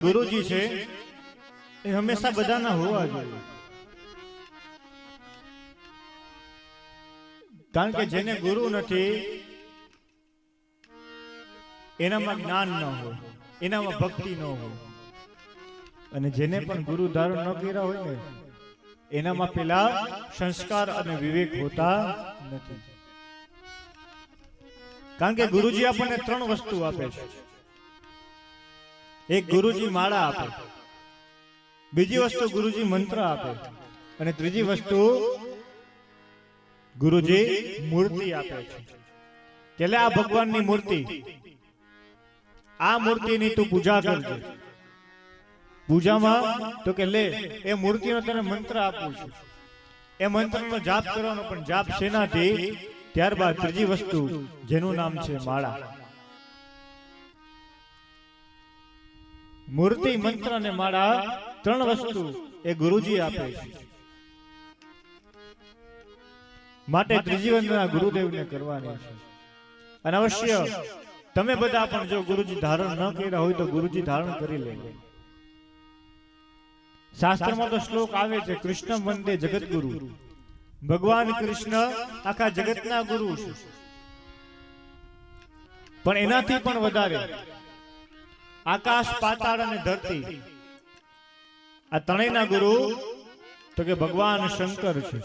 ગુરુજી છે એ હંમેશા બધાના હોવા જોઈએ, કારણ કે જેને ગુરુ નથી એનામાં જ્ઞાન ન હોય, એનામાં ભક્તિ ન હોય, અને જેને પણ ગુરુ ધારણ ન કર્યા હોય ને એનામાં પેલા સંસ્કાર અને વિવેક હોતા નથી. કારણ કે ગુરુજી આપણને ત્રણ વસ્તુ આપે છે. એક ગુરુજી માળા આપે, બીજી વસ્તુ ગુરુજી મંત્ર આપે, અને ત્રીજી વસ્તુ ગુરુજી મૂર્તિ આપે છે. કે લે આ ભગવાનની મૂર્તિ, આ મૂર્તિની તું પૂજા કરજે. પૂજામાં તો કે લે એ મૂર્તિનો તને મંત્ર આપું છું, એ મંત્રનો જાપ કરવાનો, પણ જાપ શેનાથી? ત્યારબાદ ત્રીજી વસ્તુ જેનું નામ છે માળા. મૂર્તિ, મંત્ર અને માળા ત્રણ વસ્તુ એ ગુરુજી આપે છે. માટે ત્રીજી વંદના ગુરુદેવને કરવાની છે. અને અવશ્ય તમે બધા પણ જો ગુરુજી ધારણ ન કર્યા હોય તો ગુરુજી ધારણ કરી લેજો. શાસ્ત્રમાં તો શ્લોક આવે છે, કૃષ્ણ વંદે જગતગુરુ. ભગવાન કૃષ્ણ આખા જગતના ગુરુ છે, પણ એનાથી પણ વધારે આકાશ, પાતાળ અને ધરતી આ ત્રણેયના ગુરુ તો કે ભગવાન શંકર છે.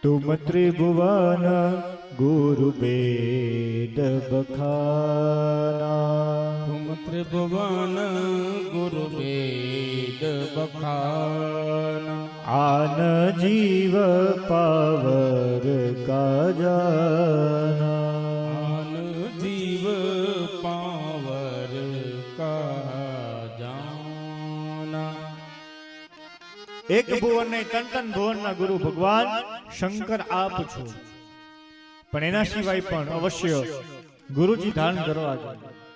તુમ ત્રિભુવન ગુરુ વેદ બખાના, તુમ ત્રિભુવન ગુરુ વેદ બખાના, આન જીવ પાવર કા જાના, આન જીવ પાવર કા જાના. એક ભુવન ને તન ભુવનના ગુરુ ભગવાન શંકર આપ છો, પણ એના સિવાય પણ અવશ્ય ગુરુજી ધારણ કરવા જોઈએ.